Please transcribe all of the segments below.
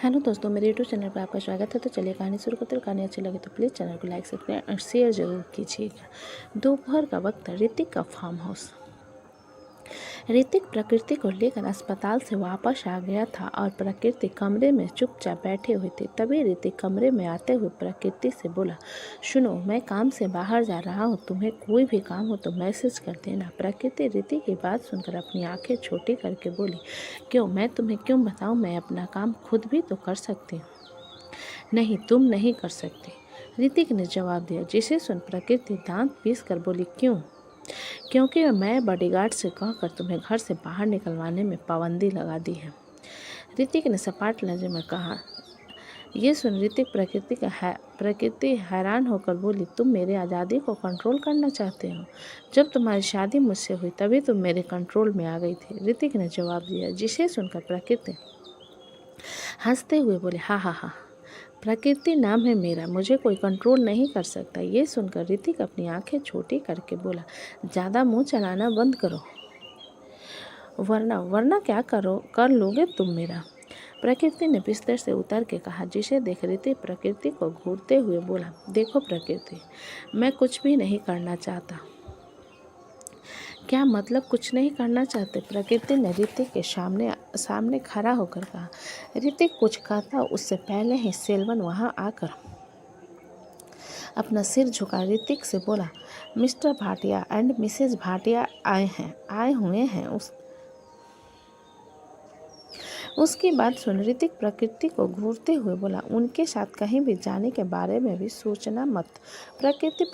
Hello दोस्तों, मेरे YouTube channel पर आपका स्वागत है। तो चलिए कहानी शुरू करते हैं। कहानी अच्छी लगे तो प्लीज़ चैनल को लाइक सब्सक्राइब और शेयर जरूर कीजिएगा। दोपहर का वक्त था। ऋतिक का फार्म हाउस। ऋतिक प्रकृति को लेकर अस्पताल से वापस आ गया था और प्रकृति कमरे में चुपचाप बैठे हुए थे। तभी ऋतिक कमरे में आते हुए प्रकृति से बोला, सुनो, मैं काम से बाहर जा रहा हूँ, तुम्हें कोई भी काम हो तो मैसेज कर देना। प्रकृति ऋतिक की बात सुनकर अपनी आंखें छोटी करके बोली, क्यों, मैं तुम्हें क्यों बताऊँ, मैं अपना काम खुद भी तो कर सकती हूँ। नहीं, तुम नहीं कर सकती, ऋतिक ने जवाब दिया, जिसे सुन प्रकृति दांत पीस कर बोली, क्यों? क्योंकि मैं बॉडीगार्ड से कहकर तुम्हें घर से बाहर निकलवाने में पाबंदी लगा दी है। ऋतिक ने सपाट लहजे में कहा। ये सुन ऋतिक प्रकृति हैरान होकर बोली, तुम मेरी आज़ादी को कंट्रोल करना चाहते हो? जब तुम्हारी शादी मुझसे हुई तभी तुम मेरे कंट्रोल में आ गई थी, ऋतिक ने जवाब दिया, जिसे सुनकर प्रकृति हंसते हुए बोले, हाँ हाँ हाँ, प्रकृति नाम है मेरा, मुझे कोई कंट्रोल नहीं कर सकता। ये सुनकर ऋतिक अपनी आंखें छोटी करके बोला, ज़्यादा मुंह चलाना बंद करो, वरना वरना क्या कर लोगे तुम मेरा। प्रकृति ने बिस्तर से उतर के कहा, जिसे देख ऋतिक प्रकृति को घूरते हुए बोला, देखो प्रकृति, मैं कुछ भी नहीं करना चाहता। क्या मतलब कुछ नहीं करना चाहते? प्रकृति ने ऋतिक के सामने खड़ा होकर कहा। ऋतिक कुछ कहता उससे पहले ही सेल्वन वहां आकर अपना सिर झुका ऋतिक से बोला, Mr Bhatia and Mrs Bhatia आए हुए हैं। उसकी बात सुन ऋतिक प्रकृति को घूरते हुए बोला, उनके साथ कहीं भी जाने के बारे में भी सोचना मत। प्रकृति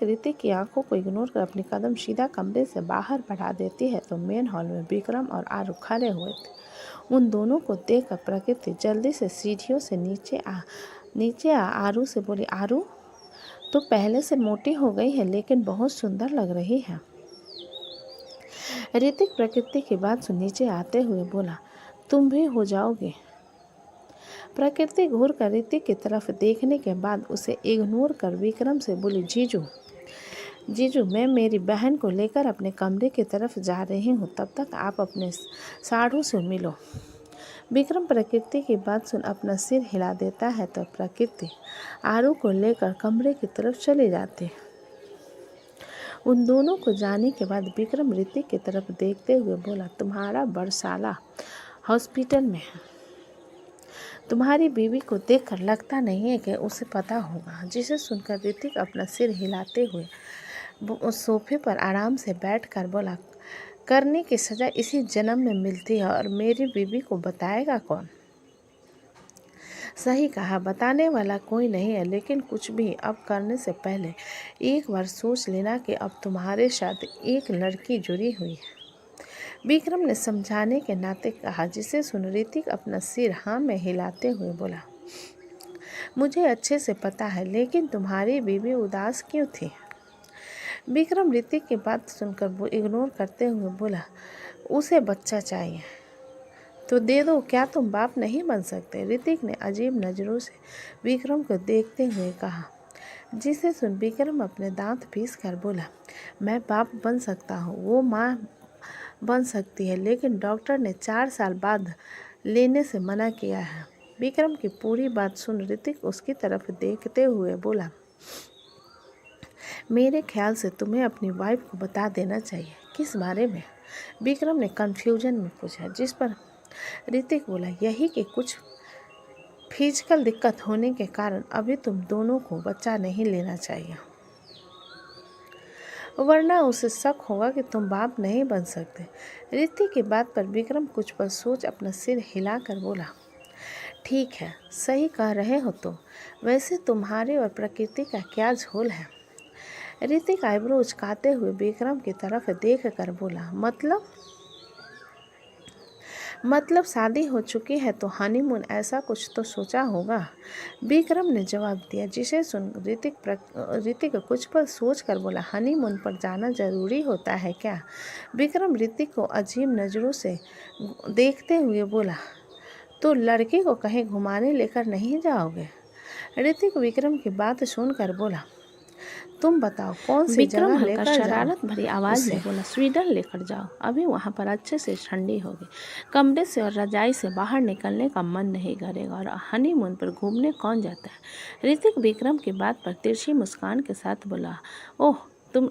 ऋतिक की आंखों को इग्नोर कर अपनी कदम सीधा कमरे से बाहर बढ़ा देती है तो मेन हॉल में विक्रम और आरू खड़े हुए थे। उन दोनों को देखकर प्रकृति जल्दी से सीढ़ियों से नीचे आ आरू से बोली, आरू तो पहले से मोटी हो गई है लेकिन बहुत सुंदर लग रही है। ऋतिक प्रकृति की बात सुन नीचे आते हुए बोला, तुम भी हो जाओगे। प्रकृति घूर कर ऋतिक की तरफ देखने के बाद उसे इग्नोर कर विक्रम से बोली, जीजू मैं मेरी बहन को लेकर अपने कमरे की तरफ जा रही हूँ, तब तक आप अपने साढ़ू से मिलो। विक्रम प्रकृति की बात सुन अपना सिर हिला देता है तो प्रकृति आरू को लेकर कमरे की तरफ चली जाती है। उन दोनों को जाने के बाद विक्रम ऋतिक की तरफ देखते हुए बोला, तुम्हारा बरसाला हॉस्पिटल में है। तुम्हारी बीवी को देखकर लगता नहीं है कि उसे पता होगा। जिसे सुनकर ऋतिक अपना सिर हिलाते हुए उस सोफे पर आराम से बैठकर बोला, करने की सज़ा इसी जन्म में मिलती है और मेरी बीवी को बताएगा कौन? सही कहा, बताने वाला कोई नहीं है, लेकिन कुछ भी अब करने से पहले एक बार सोच लेना कि अब तुम्हारे साथ एक लड़की जुड़ी हुई है। विक्रम ने समझाने के नाते कहा, जिसे सुन ऋतिक अपना सिर हाँ में हिलाते हुए बोला, मुझे अच्छे से पता है, लेकिन तुम्हारी बीवी उदास क्यों थी? विक्रम ऋतिक की बात सुनकर वो इग्नोर करते हुए बोला, उसे बच्चा चाहिए तो दे दो, क्या तुम बाप नहीं बन सकते? ऋतिक ने अजीब नज़रों से विक्रम को देखते हुए कहा, जिसे सुन विक्रम अपने दांत पीस कर बोला, मैं बाप बन सकता हूँ, वो माँ बन सकती है, लेकिन डॉक्टर ने 4 साल बाद लेने से मना किया है। विक्रम की पूरी बात सुन ऋतिक उसकी तरफ देखते हुए बोला, मेरे ख्याल से तुम्हें अपनी वाइफ को बता देना चाहिए। किस बारे में? विक्रम ने कन्फ्यूजन में पूछा, जिस पर ऋतिक बोला, यही कि कुछ फिजिकल दिक्कत होने के कारण अभी तुम दोनों को बच्चा नहीं लेना चाहिए, वरना उसे शक होगा कि तुम बाप नहीं बन सकते। ऋतिक की बात पर विक्रम कुछ पल सोच अपना सिर हिलाकर बोला, ठीक है, सही कह रहे हो। तो वैसे तुम्हारे और प्रकृति का क्या झोल है? ऋतिक आईब्रो उचकाते हुए विक्रम की तरफ देख कर बोला, मतलब शादी हो चुकी है तो हनीमून, ऐसा कुछ तो सोचा होगा। विक्रम ने जवाब दिया, जिसे सुन ऋतिक कुछ पल सोच कर बोला, हनीमून पर जाना जरूरी होता है क्या? विक्रम ऋतिक को अजीब नज़रों से देखते हुए बोला, तो लड़की को कहीं घुमाने लेकर नहीं जाओगे? ऋतिक विक्रम की बात सुनकर बोला, तुम बताओ कौन सी जगह लेकर जाऊं? शरारत भरी आवाज़ में बोला, स्वीडन लेकर जाओ, अभी वहाँ पर अच्छे से ठंडी होगी। कमरे से और रजाई से बाहर निकलने का मन नहीं करेगा, और हनीमून पर घूमने कौन जाता है। ऋतिक विक्रम की बात पर तिरछी मुस्कान के साथ बोला, ओह तुम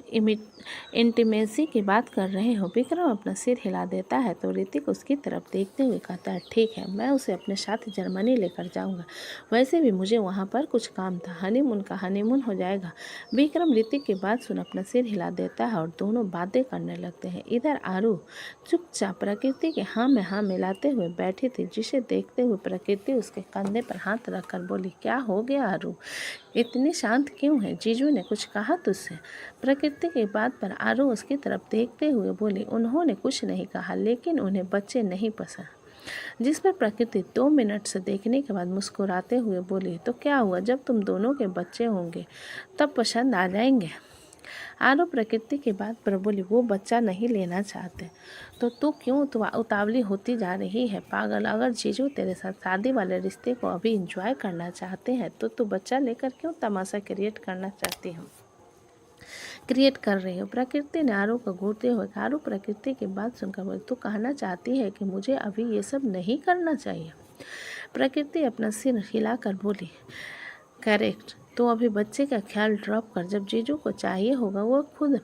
इंटीमेसी की बात कर रहे हो। विक्रम अपना सिर हिला देता है तो ऋतिक उसकी तरफ देखते हुए कहता है, ठीक है, मैं उसे अपने साथ जर्मनी लेकर जाऊंगा। वैसे भी मुझे वहाँ पर कुछ काम था, हनीमून का हनीमून हो जाएगा। विक्रम ऋतिक की बात सुन अपना सिर हिला देता है और दोनों बातें करने लगते हैं। इधर आरू चुपचाप प्रकृति के हाँ में हाँ मिलाते हुए बैठी थी, जिसे देखते हुए प्रकृति उसके कंधे पर हाथ रखकर बोली, क्या हो गया आरू, इतनी शांत क्यों है? जीजू ने कुछ कहा तुझसे? प्रकृति की बात पर आरू उसकी तरफ देखते हुए बोली, उन्होंने कुछ नहीं कहा, लेकिन उन्हें बच्चे नहीं पसंद। जिस पर प्रकृति 2 मिनट से देखने के बाद मुस्कुराते हुए बोली, तो क्या हुआ, जब तुम दोनों के बच्चे होंगे तब पसंद आ जाएंगे। आरू प्रकृति की बात पर बोली, वो बच्चा नहीं लेना चाहते तो तू क्यों उतावली होती जा रही है पागल। अगर जीजू तेरे साथ शादी वाले रिश्ते को अभी इंजॉय करना चाहते हैं तो तू बच्चा लेकर क्यों तमाशा क्रिएट कर रही हो। प्रकृति ने आरू को घूरते हुए, आरू प्रकृति की बात सुनकर बोली, तू कहना चाहती है कि मुझे अभी ये सब नहीं करना चाहिए। प्रकृति अपना सिर हिलाकर बोली, करेक्ट, तो अभी बच्चे का ख्याल ड्रॉप कर, जब जीजू को चाहिए होगा वो खुद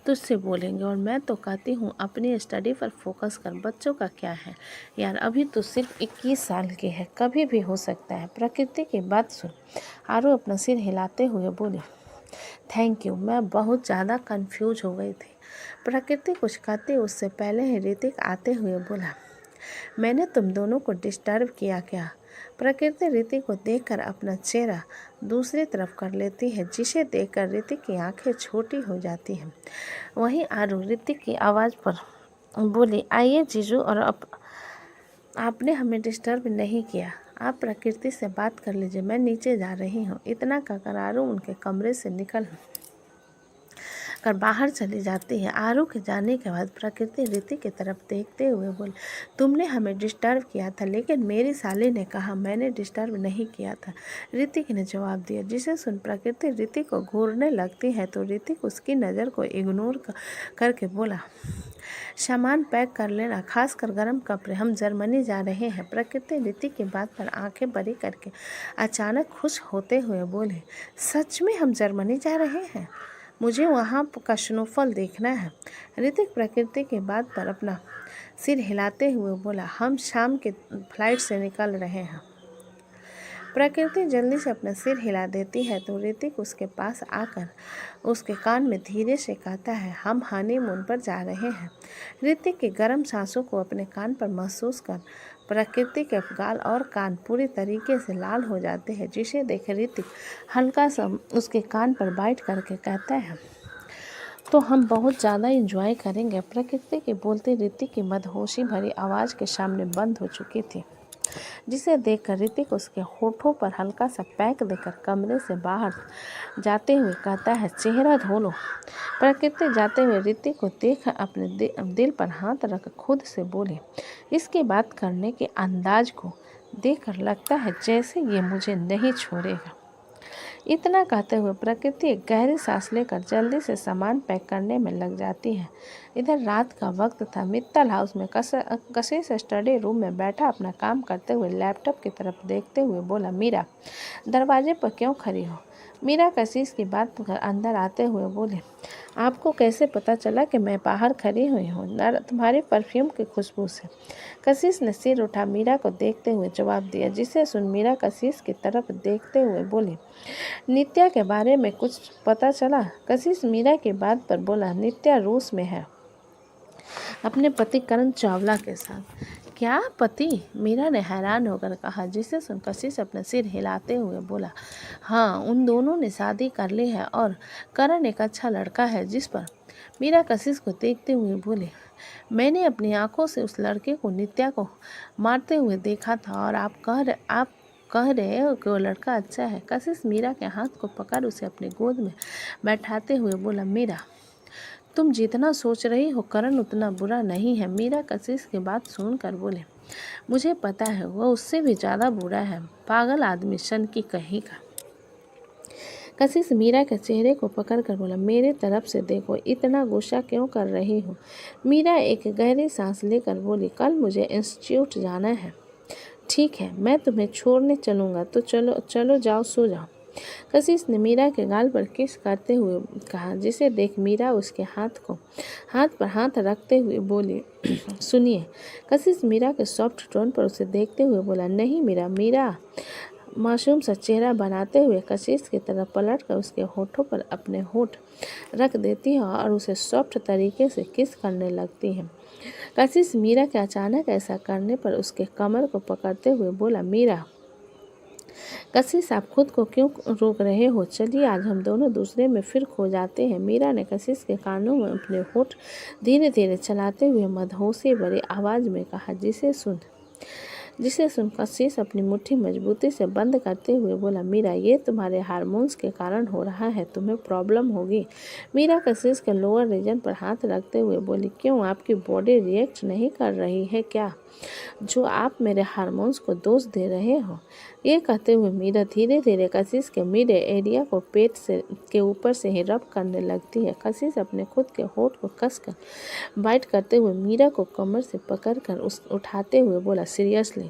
तुझसे बोलेंगे। और मैं तो कहती हूँ अपनी स्टडी पर फोकस कर, बच्चों का क्या है यार, अभी तो सिर्फ 21 साल की है, कभी भी हो सकता है। प्रकृति की बात सुन आरू अपना सिर हिलाते हुए बोली, थैंक यू, मैं बहुत ज़्यादा कंफ्यूज हो गई थी। प्रकृति कुछ कहते उससे पहले ही ऋतिक आते हुए बोला, मैंने तुम दोनों को डिस्टर्ब किया क्या? प्रकृति ऋतिक को देखकर अपना चेहरा दूसरी तरफ कर लेती है, जिसे देखकर ऋतिक की आंखें छोटी हो जाती हैं। वहीं आरू ऋतिक की आवाज़ पर बोली, आइए जीजू, और आपने हमें डिस्टर्ब नहीं किया, आप प्रकृति से बात कर लीजिए, मैं नीचे जा रही हूँ। इतना कहकर आरू उनके कमरे से निकल कर बाहर चली जाती है। आरू के जाने के बाद प्रकृति ऋतिक की तरफ देखते हुए बोली, तुमने हमें डिस्टर्ब किया था, लेकिन मेरी साली ने कहा मैंने डिस्टर्ब नहीं किया था, ऋतिक ने जवाब दिया। जिसे सुन प्रकृति ऋतिक को घूरने लगती है तो ऋतिक उसकी नज़र को इग्नोर करके बोला, सामान पैक कर लेना, खासकर गर्म कपड़े, हम जर्मनी जा रहे हैं। प्रकृति ऋतिक की बात पर आंखें बड़ी करके अचानक खुश होते हुए बोले, सच में हम जर्मनी जा रहे हैं? मुझे वहाँ का स्नोफॉल देखना है। ऋतिक प्रकृति के बात पर अपना सिर हिलाते हुए बोला, हम शाम के फ्लाइट से निकल रहे हैं। प्रकृति जल्दी से अपना सिर हिला देती है तो ऋतिक उसके पास आकर उसके कान में धीरे से कहता है, हम हनीमून पर जा रहे हैं। ऋतिक की गर्म सांसों को अपने कान पर महसूस कर प्रकृति के गाल और कान पूरी तरीके से लाल हो जाते हैं, जिसे देख ऋतिक हल्का सा उसके कान पर बाइट करके कहता है, तो हम बहुत ज़्यादा इंजॉय करेंगे। प्रकृति के बोलते ऋतिक की मदहोशी भरी आवाज़ के सामने बंद हो चुकी थी, जिसे देखकर ऋतिक उसके होठों पर हल्का सा पैक देकर कमरे से बाहर जाते हुए कहता है, चेहरा धो लो। प्रकृति जाते हुए ऋतिक को देख अपने दिल पर हाथ रख खुद से बोले, इसकी बात करने के अंदाज को देखकर लगता है जैसे ये मुझे नहीं छोड़ेगा। इतना कहते हुए प्रकृति एक गहरी सांस लेकर जल्दी से सामान पैक करने में लग जाती है। इधर रात का वक्त था। मित्तल हाउस में कशिश स्टडी रूम में बैठा अपना काम करते हुए लैपटॉप की तरफ देखते हुए बोला, मीरा, दरवाजे पर क्यों खड़ी हो? मीरा कशिश की बात पर अंदर आते हुए बोले, आपको कैसे पता चला कि मैं बाहर खड़ी हुई हूँ? तुम्हारे परफ्यूम की खुशबू से। कशिश ने सिर उठा मीरा को देखते हुए जवाब दिया, जिसे सुन मीरा कशिश की तरफ देखते हुए बोली, नित्या के बारे में कुछ पता चला? कशिश मीरा की बात पर बोला, नित्या रूस में है अपने पति करण चावला के साथ। क्या पति? मीरा ने हैरान होकर कहा, जिसे सुन कशिश अपना सिर हिलाते हुए बोला, हाँ, उन दोनों ने शादी कर ली है और करण एक अच्छा लड़का है। जिस पर मीरा कशिश को देखते हुए बोली, मैंने अपनी आंखों से उस लड़के को नित्या को मारते हुए देखा था और आप कह रहे हो कि वो लड़का अच्छा है। कशिश मीरा के हाथ को पकड़ उसे अपनी गोद में बैठाते हुए बोला, मीरा, तुम जितना सोच रही हो करण उतना बुरा नहीं है। मीरा कशिश की बात सुनकर बोले, मुझे पता है वो उससे भी ज़्यादा बुरा है, पागल आदमी, शन की कहीं का। कशिश मीरा के चेहरे को पकड़कर बोला, मेरे तरफ से देखो, इतना गुस्सा क्यों कर रही हो? मीरा एक गहरी सांस लेकर बोली, कल मुझे इंस्टीट्यूट जाना है। ठीक है, मैं तुम्हें छोड़ने चलूँगा, तो चलो चलो जाओ, सो जाओ। कशिश ने मीरा के गाल पर किस करते हुए कहा, जिसे देख मीरा उसके हाथ पर हाथ रखते हुए बोली, सुनिए। कशिश मीरा के सॉफ्ट टोन पर उसे देखते हुए बोला, नहीं मीरा। मीरा मासूम सा चेहरा बनाते हुए कशिश की तरफ पलट कर उसके होठों पर अपने होठ रख देती है और उसे सॉफ्ट तरीके से किस करने लगती है। कशिश मीरा के अचानक ऐसा करने पर उसके कमर को पकड़ते हुए बोला, मीरा। कशिश, आप खुद को क्यों रोक रहे हो? चलिए आज हम दोनों दूसरे में फिर खो जाते हैं। मीरा ने कशिश के कानों में अपने होठ धीरे धीरे चलाते हुए मदहोशी भरी आवाज़ में कहा, जिसे सुन कशिश अपनी मुट्ठी मजबूती से बंद करते हुए बोला, मीरा, ये तुम्हारे हार्मोन्स के कारण हो रहा है, तुम्हें प्रॉब्लम होगी। मीरा कशिश के लोअर रीजन पर हाथ रखते हुए बोली, क्यों, आपकी बॉडी रिएक्ट नहीं कर रही है क्या, जो आप मेरे हार्मोन्स को दोष दे रहे हो? ये कहते हुए मीरा धीरे धीरे कशिश के मिड एरिया को पेट के ऊपर से ही रब करने लगती है। कशिश अपने खुद के होठ को कसकर बाइट करते हुए मीरा को कमर से पकड़कर उठाते हुए बोला, सीरियसली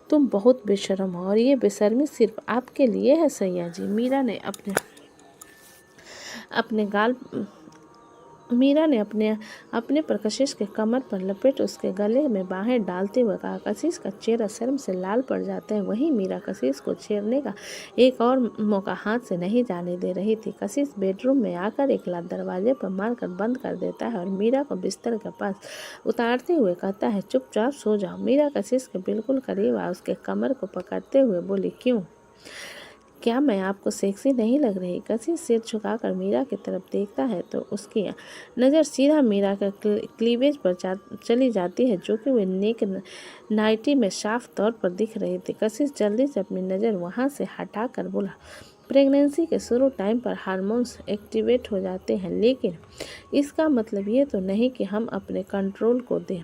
तुम बहुत बेशर्म हो, और ये बेशर्मी सिर्फ आपके लिए है सैया जी। मीरा ने अपने पर कशिश के कमर पर लपेट उसके गले में बाहें डालते हुए कहा। कशिश का चेहरा शर्म से लाल पड़ जाता है। वहीं मीरा कशिश को छेड़ने का एक और मौका हाथ से नहीं जाने दे रही थी। कशिश बेडरूम में आकर एक लात दरवाजे पर मारकर बंद कर देता है और मीरा को बिस्तर के पास उतारते हुए कहता है, चुपचाप सो जाओ। मीरा कशिश के बिल्कुल करीब आ उसके कमर को पकड़ते हुए बोली, क्यों, क्या मैं आपको सेक्सी नहीं लग रही? कशिश सिर झुकाकर मीरा की तरफ देखता है तो उसकी नज़र सीधा मीरा का क्लीवेज पर चली जाती है, जो कि वह नेक नाइटी में साफ तौर पर दिख रही थी। कशिश जल्दी से अपनी नज़र वहां से हटाकर बोला, प्रेगनेंसी के शुरू टाइम पर हार्मोन्स एक्टिवेट हो जाते हैं, लेकिन इसका मतलब ये तो नहीं कि हम अपने कंट्रोल को दें।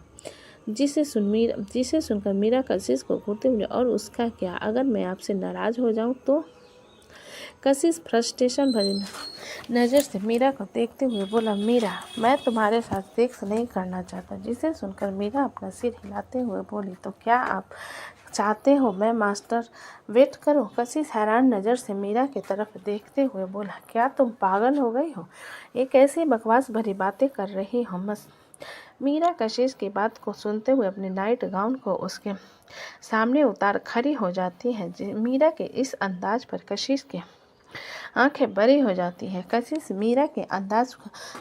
जिसे सुनकर मीरा कशिश को घूरते हुए, और उसका क्या, अगर मैं आपसे नाराज़ हो जाऊं तो? कशिश फ्रस्ट्रेशन भरी नज़र से मीरा को देखते हुए बोला, मीरा, मैं तुम्हारे साथ सेक्स नहीं करना चाहता। जिसे सुनकर मीरा अपना सिर हिलाते हुए बोली, तो क्या आप चाहते हो मैं मास्टर वेट करूं? कशिश हैरान नज़र से मीरा की तरफ देखते हुए बोला, क्या तुम पागल हो गई हो? एक ऐसी बकवास भरी बातें कर रही हो। मीरा कशिश की बात को सुनते हुए अपने नाइट गाउन को उसके सामने उतार खड़ी हो जाती है। मीरा के इस अंदाज पर कशिश के आंखें बड़ी हो जाती है। कशिश मीरा के अंदाज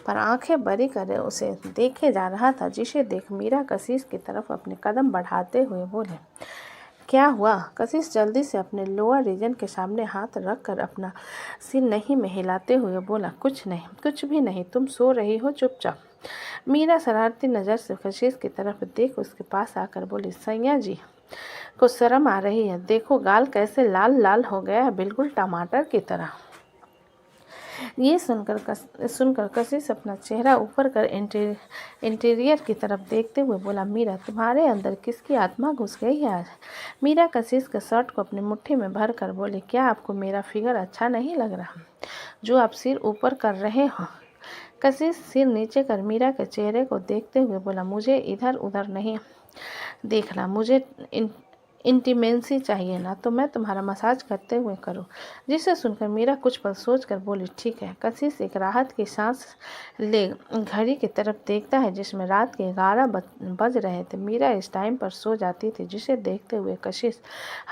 पर आंखें बड़ी कर उसे देखे जा रहा था, जिसे देख मीरा कशिश की तरफ अपने कदम बढ़ाते हुए बोले, क्या हुआ? कशिश जल्दी से अपने लोअर रीजन के सामने हाथ रखकर अपना सिर नहीं में हिलाते हुए बोला, कुछ नहीं, कुछ भी नहीं, तुम सो रही हो, चुपचाप। मीरा शरारती नज़र से कशिश की तरफ देख उसके पास आकर बोली, सैया जी को शर्म आ रही है? देखो गाल कैसे लाल लाल हो गया है, बिल्कुल टमाटर की तरह। ये सुनकर कशिश अपना चेहरा ऊपर कर इंटीरियर की तरफ देखते हुए बोला, मीरा, तुम्हारे अंदर किसकी आत्मा घुस गई है आज? मीरा कशिश के शर्ट को अपनी मुट्ठी में भर कर बोली, क्या आपको मेरा फिगर अच्छा नहीं लग रहा जो आप सिर ऊपर कर रहे हो? कशिश सिर नीचे कर मीरा के चेहरे को देखते हुए बोला, मुझे इधर उधर नहीं देखना, मुझे इंटीमेंसी चाहिए ना, तो मैं तुम्हारा मसाज करते हुए करूं। जिसे सुनकर मीरा कुछ पल सोचकर बोली, ठीक है। कशिश एक राहत की सांस ले घड़ी की तरफ देखता है, जिसमें रात के 11 बज रहे थे। मीरा इस टाइम पर सो जाती थी, जिसे देखते हुए कशिश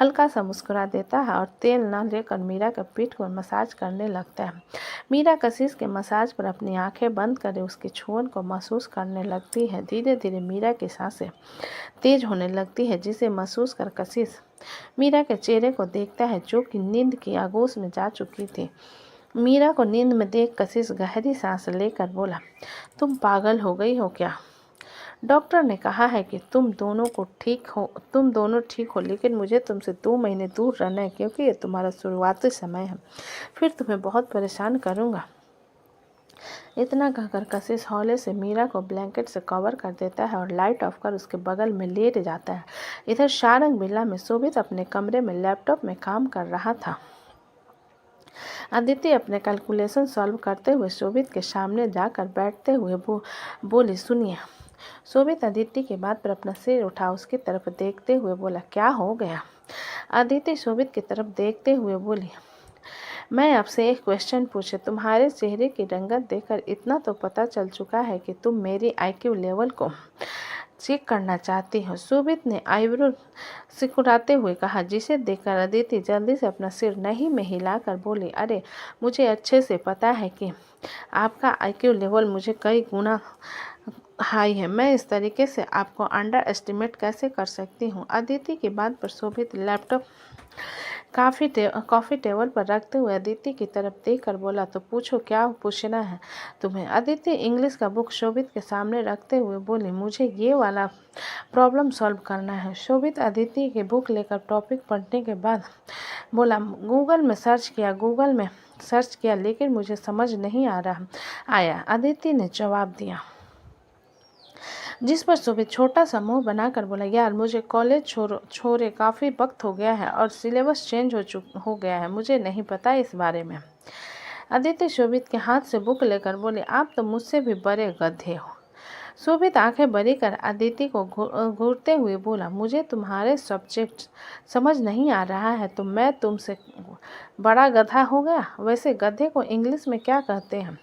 हल्का सा मुस्कुरा देता है और तेल न लेकर मीरा के पीठ को मसाज करने लगता है। मीरा कशिश के मसाज पर अपनी आंखें बंद कर उसके छुअन को महसूस करने लगती है। धीरे धीरे मीरा की सांसें तेज होने लगती है, जिसे महसूस कर कशिश मीरा के चेहरे को देखता है, जो कि नींद की आगोश में जा चुकी थी। मीरा को नींद में देख कशिश गहरी सांस लेकर बोला, तुम पागल हो गई हो क्या? डॉक्टर ने कहा है कि तुम दोनों ठीक हो, लेकिन मुझे तुमसे 2 महीने दूर रहना है, क्योंकि ये तुम्हारा शुरुआती समय है, फिर तुम्हें बहुत परेशान करूँगा। इतना कहकर कशिश हौले से मीरा को ब्लैंकेट से कवर कर देता है और लाइट ऑफ कर उसके बगल में लेट जाता है। इधर शारंग बिल्ला में शोभित अपने कमरे में लैपटॉप में काम कर रहा था। अदिति अपने कैलकुलेशन सॉल्व करते हुए शोभित के सामने जाकर बैठते हुए बोली, सुनिए। शोभित अदिति की बात पर अपना सिर उठा उसकी तरफ देखते हुए बोला, क्या हो गया? अदिति शोभित की तरफ देखते हुए बोली, मैं आपसे एक क्वेश्चन पूछे, तुम्हारे चेहरे की रंगत देखकर इतना तो पता चल चुका है कि तुम मेरी IQ लेवल को चेक करना चाहती हो। शोभित ने आईब्रो सिकुड़ाते हुए कहा, जिसे देखकर अदिति जल्दी से अपना सिर नहीं में हिलाकर बोली, अरे मुझे अच्छे से पता है कि आपका IQ लेवल मुझे कई गुना हाई है। मैं इस तरीके से आपको अंडर एस्टिमेट कैसे कर सकती हूँ? अदिति की बात पर शोभित लैपटॉप कॉफ़ी टेबल पर रखते हुए अदिति की तरफ देखकर बोला, तो पूछो, क्या पूछना है तुम्हें? अदिति इंग्लिश का बुक शोभित के सामने रखते हुए बोली, मुझे ये वाला प्रॉब्लम सॉल्व करना है। शोभित अदिति की बुक लेकर टॉपिक पढ़ने के बाद बोला, गूगल में सर्च किया लेकिन मुझे समझ नहीं आया। अदिति ने जवाब दिया, जिस पर शोभित छोटा सा मुंह बनाकर बोला, यार मुझे कॉलेज छोड़े काफ़ी वक्त हो गया है और सिलेबस चेंज हो गया है, मुझे नहीं पता इस बारे में। अदिति शोभित के हाथ से बुक लेकर बोले, आप तो मुझसे भी बड़े गधे हो। शोभित आंखें बड़ी कर अदिति को घूरते हुए बोला, मुझे तुम्हारे सब्जेक्ट समझ नहीं आ रहा है तो मैं तुमसे बड़ा गधा हो गया? वैसे गधे को इंग्लिश में क्या कहते हैं?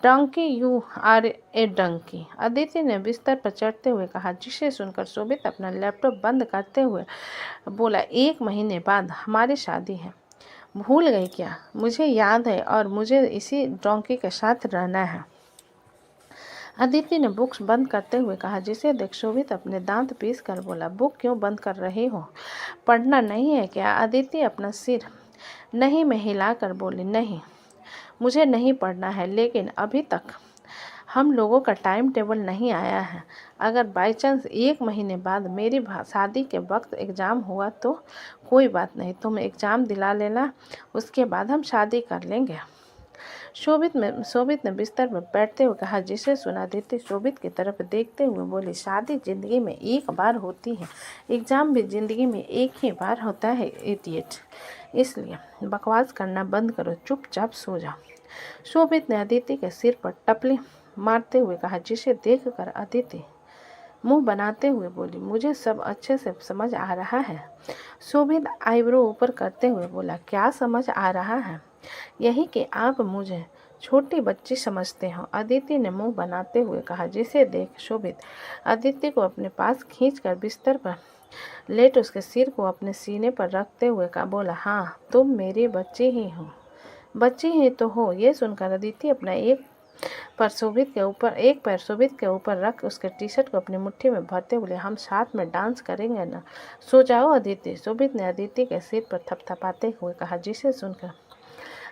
Dunki, you R A Dunki. Aditi ने बिस्तर पर चढ़ते हुए कहा, जिसे सुनकर शोभित अपना लैपटॉप बंद करते हुए बोला, 1 महीने बाद हमारी शादी है, भूल गई क्या? मुझे याद है और मुझे इसी डंकी के साथ रहना है। अदिति ने बुक्स बंद करते हुए कहा, जिसे देख शोभित अपने दांत पीस कर बोला, बुक क्यों बंद कर रही हो? पढ़ना नहीं है क्या? अदिति अपना सिर नहीं में हिलाकर बोली, नहीं मुझे नहीं पढ़ना है, लेकिन अभी तक हम लोगों का टाइम टेबल नहीं आया है। अगर बाई चांस 1 महीने बाद मेरी शादी के वक्त एग्ज़ाम हुआ तो कोई बात नहीं, तुम एग्ज़ाम दिला लेना, उसके बाद हम शादी कर लेंगे। शोभित ने बिस्तर पर बैठते हुए कहा, जिसे सुना अदिति शोभित की तरफ देखते हुए बोली, शादी ज़िंदगी में एक बार होती है, एग्ज़ाम भी ज़िंदगी में एक ही बार होता है इडियट, इसलिए बकवास करना बंद करो, चुपचाप सो जाओ। शोभित ने अदिति के सिर पर टपली मारते हुए कहा, जिसे देखकर अदिति मुंह बनाते हुए बोली, मुझे सब अच्छे से समझ आ रहा है। शोभित आईब्रो ऊपर करते हुए बोला, क्या समझ आ रहा है? यही कि आप मुझे छोटी बच्ची समझते हो। अदिति ने मुंह बनाते हुए कहा, जिसे देख शोभित अदिति को अपने पास खींचकर बिस्तर पर लेट उसके सिर को अपने सीने पर रखते हुए बोला, हाँ तुम मेरी बच्ची ही तो हो। ये सुनकर अदिति अपना एक पैर शोभित के ऊपर रख उसके टी-शर्ट को अपनी मुट्ठी में भरते बोले, हम साथ में डांस करेंगे ना, सो जाओ अदिति। शोभित ने अदिति के सिर पर थपथपाते हुए कहा, जिसे सुनकर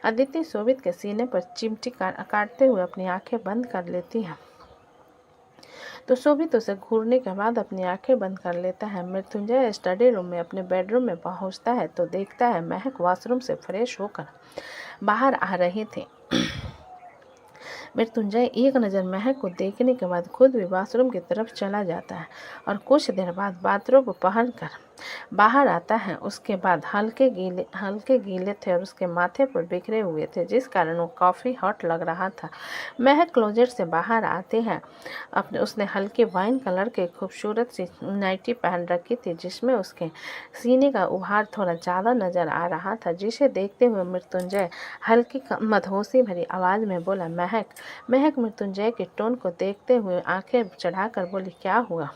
अदिति शोभित के सीने पर चिमटी काटते हुए अपनी आंखें बंद कर लेती है तो शोभित उसे घूरने के बाद अपनी आंखें बंद कर लेता है। मृत्युंजय स्टडी रूम में अपने बेडरूम में पहुंचता है तो देखता है महक वॉशरूम से फ्रेश होकर बाहर आ रही थी। मृत्युंजय एक नज़र महक को देखने के बाद खुद भी वॉशरूम की तरफ चला जाता है और कुछ देर बाद बाथरोब पहन कर बाहर आता है। उसके बाद हल्के गीले थे और उसके माथे पर बिखरे हुए थे, जिस कारण वो काफ़ी हॉट लग रहा था। महक क्लोजेट से बाहर आते हैं। उसने हल्के वाइन कलर के खूबसूरत सी नाइटी पहन रखी थी, जिसमें उसके सीने का उभार थोड़ा ज़्यादा नज़र आ रहा था, जिसे देखते हुए मृत्युंजय हल्की मदहोशी भरी आवाज़ में बोला, महक। मृत्युंजय के टोन को देखते हुए आंखें चढ़ाकर बोली, क्या हुआ?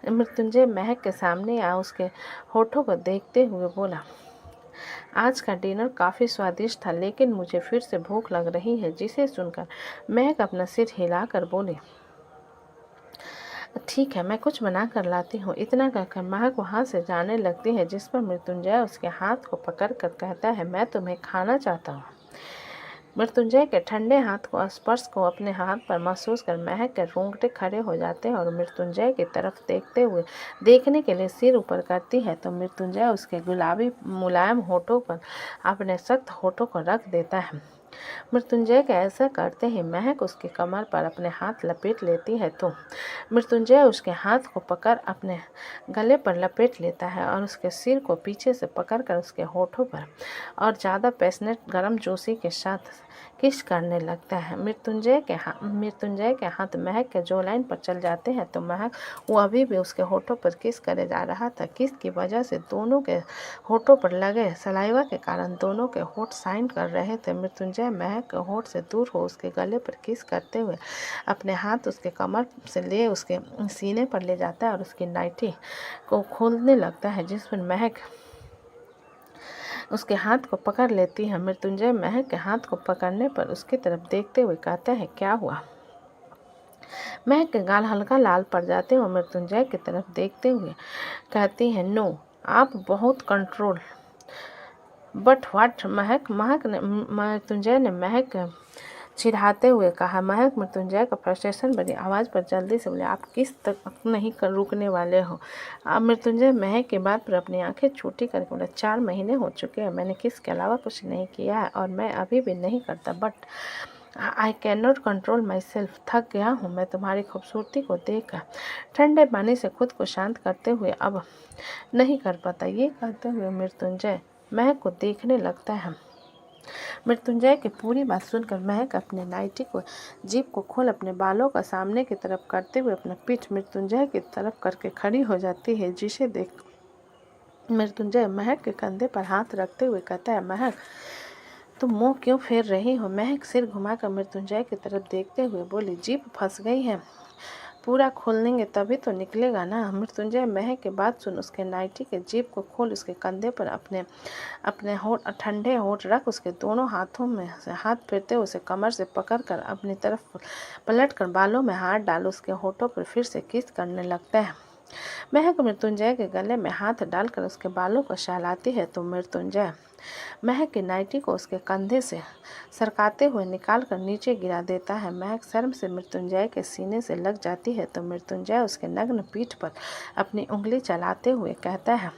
मृत्युंजय महक के सामने आ उसके होठों को देखते हुए बोला, आज का डिनर काफ़ी स्वादिष्ट था, लेकिन मुझे फिर से भूख लग रही है। जिसे सुनकर महक अपना सिर हिलाकर बोली, ठीक है, मैं कुछ बना कर लाती हूँ। इतना कहकर महक वहाँ से जाने लगती है, जिस पर मृत्युंजय उसके हाथ को पकड़ कर कहता है, मैं तुम्हें खाना चाहता हूँ। मृत्युंजय के ठंडे हाथ को स्पर्श को अपने हाथ पर महसूस कर महक के रोंगटे खड़े हो जाते हैं और मृत्युंजय की तरफ देखने के लिए सिर ऊपर करती है तो मृत्युंजय उसके गुलाबी मुलायम होठों पर अपने सख्त होठों को रख देता है। मृत्युंजय के ऐसा करते ही महक उसके कमर पर अपने हाथ लपेट लेती है तो मृत्युंजय उसके हाथ को पकड़ अपने गले पर लपेट लेता है और उसके सिर को पीछे से पकड़कर उसके होठों पर और ज़्यादा पैशनेट गर्म जोशी के साथ किस करने लगता है। मृत्युंजय के हाथ महक के जो लाइन पर चल जाते हैं तो महक वो अभी भी उसके होठों पर किस करे जा रहा था। किस की वजह से दोनों के होठों पर लगे सलाइवा के कारण दोनों के होठ साइन कर रहे थे। मृत्युंजय महक के होठ से दूर हो उसके गले पर किस करते हुए अपने हाथ उसके कमर से ले उसके सीने पर ले जाता है और उसकी नाइटी को खोलने लगता है, जिस पर महक उसके हाथ को पकड़ लेती है। मृत्युंजय महक के हाथ को पकड़ने पर उसकी तरफ देखते हुए कहता है, क्या हुआ? महक के गाल हल्का लाल पड़ जाते हैं और मृत्युंजय की तरफ देखते हुए कहती है, नो, आप बहुत कंट्रोल। But what? मृत्युंजय ने महक चिढ़ाते हुए कहा। महक मृत्युंजय का फ्रस्ट्रेशन भरी आवाज़ पर जल्दी से बोले, आप किस तक नहीं कर रुकने वाले हो? अब मृत्युंजय महक की बात पर अपनी आंखें छोटी करके बोला, 4 महीने हो चुके हैं, मैंने किस के अलावा कुछ नहीं किया है और मैं अभी भी नहीं करता। But I can not control my self. थक गया हूँ मैं तुम्हारी खूबसूरती को देखकर ठंडे पानी से खुद को शांत करते हुए अब नहीं कर पाता। ये कहते हुए मृत्युंजय महक को देखने लगता है। मृत्युंजय की पूरी बात सुनकर महक अपने नाइटी को जीप को खोल अपने बालों का सामने की तरफ करते हुए अपना पीठ मृत्युंजय की तरफ करके खड़ी हो जाती है, जिसे देख मृत्युंजय महक के कंधे पर हाथ रखते हुए कहता है, महक तुम मुंह क्यों फेर रही हो? महक सिर घुमाकर मृत्युंजय की तरफ देखते हुए बोली, जीप फंस गई है, पूरा खोलेंगे तभी तो निकलेगा ना। मृत्युंजय महक के बात सुन उसके नाइटी के जीप को खोल उसके कंधे पर अपने होठ ठंडे होठ रख उसके दोनों हाथों में से हाथ फेरते उसे कमर से पकड़कर अपनी तरफ पलटकर बालों में हाथ डाल उसके होठों पर फिर से किस करने लगता है। महक मृत्युंजय के गले में हाथ डालकर उसके बालों को सहलाती है तो मृत्युंजय महक की नाइटी को उसके कंधे से सरकाते हुए निकाल कर नीचे गिरा देता है। महक शर्म से मृत्युंजय के सीने से लग जाती है तो मृत्युंजय उसके नग्न पीठ पर अपनी उंगली चलाते हुए कहता है,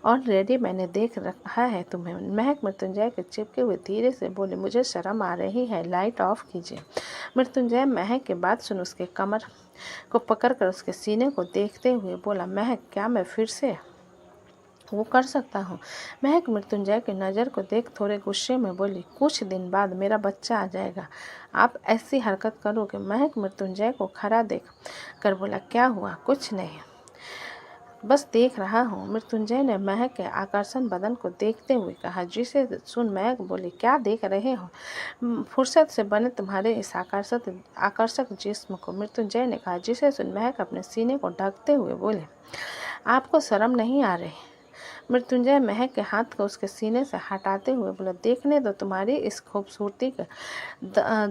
ऑलरेडी मैंने देख रखा है तुम्हें। महक मृत्युंजय के चिपके हुए धीरे से बोले, मुझे शर्म आ रही है, लाइट ऑफ कीजिए। मृत्युंजय महक के बात सुन उसके कमर को पकड़कर उसके सीने को देखते हुए बोला, महक क्या मैं फिर से वो कर सकता हूँ? महक मृत्युंजय की नज़र को देख थोड़े गुस्से में बोली, कुछ दिन बाद मेरा बच्चा आ जाएगा, आप ऐसी हरकत करोगे? महक मृत्युंजय को खड़ा देख कर बोला, क्या हुआ? कुछ नहीं, बस देख रहा हूँ। मृत्युंजय ने महक के आकर्षण बदन को देखते हुए कहा, जिसे सुन महक बोली, क्या देख रहे हो? फुर्सत से बने तुम्हारे इस आकर्षक जिस्म को। मृत्युंजय ने कहा, जिसे सुन महक अपने सीने को ढकते हुए बोले, आपको शर्म नहीं आ रही? मृत्युंजय महक के हाथ को उसके सीने से हटाते हुए बोला, देखने दो तुम्हारी इस खूबसूरती के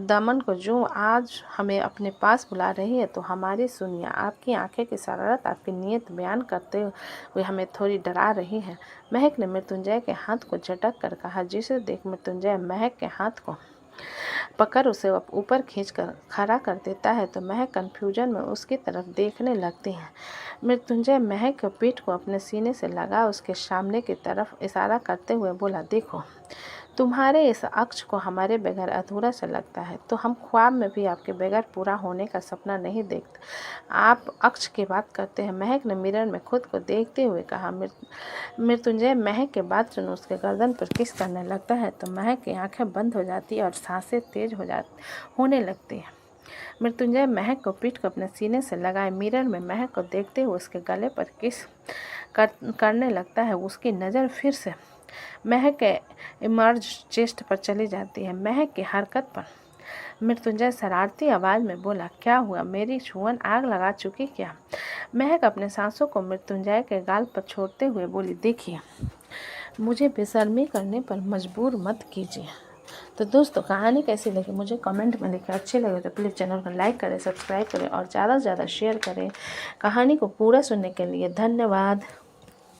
दमन को जो आज हमें अपने पास बुला रही है। तो हमारी सुनिए, आपकी आंखें की शरारत आपकी नीयत बयान करते हुए हमें थोड़ी डरा रही है। महक ने मृत्युंजय के हाथ को झटक कर कहा, जिसे देख मृत्युंजय महक के हाथ को पकड़ उसे ऊपर खींचकर खड़ा कर देता है तो महक कन्फ्यूजन में उसकी तरफ देखने लगती है। मृत्युंजय महक के पीठ को अपने सीने से लगा उसके सामने की तरफ इशारा करते हुए बोला, देखो तुम्हारे इस अक्ष को हमारे बगैर अधूरा सा लगता है, तो हम ख्वाब में भी आपके बगैर पूरा होने का सपना नहीं देखते। आप अक्ष की बात करते हैं। महक ने मिरर में खुद को देखते हुए कहा। मृत्युंजय महक के बात सुन उसके गर्दन पर किस करने लगता है तो महक की आंखें बंद हो जाती है और सांसें तेज होने लगती है। मृत्युंजय महक को पीठ को अपने सीने से लगाए मिरर में महक को देखते हुए उसके गले पर किस करने लगता है। उसकी नज़र फिर से महक के इमर्ज चेस्ट पर चली जाती है। महक की हरकत पर मृत्युंजय शरारती आवाज़ में बोला, क्या हुआ? मेरी छुअन आग लगा चुकी क्या? महक अपने सांसों को मृत्युंजय के गाल पर छोड़ते हुए बोली, देखिए मुझे बेशर्मी करने पर मजबूर मत कीजिए। तो दोस्तों कहानी कैसी लगी मुझे कमेंट में लिखें। अच्छी लगे तो प्लीज़ चैनल को लाइक करें, सब्सक्राइब करें और ज़्यादा से ज़्यादा शेयर करें। कहानी को पूरा सुनने के लिए धन्यवाद।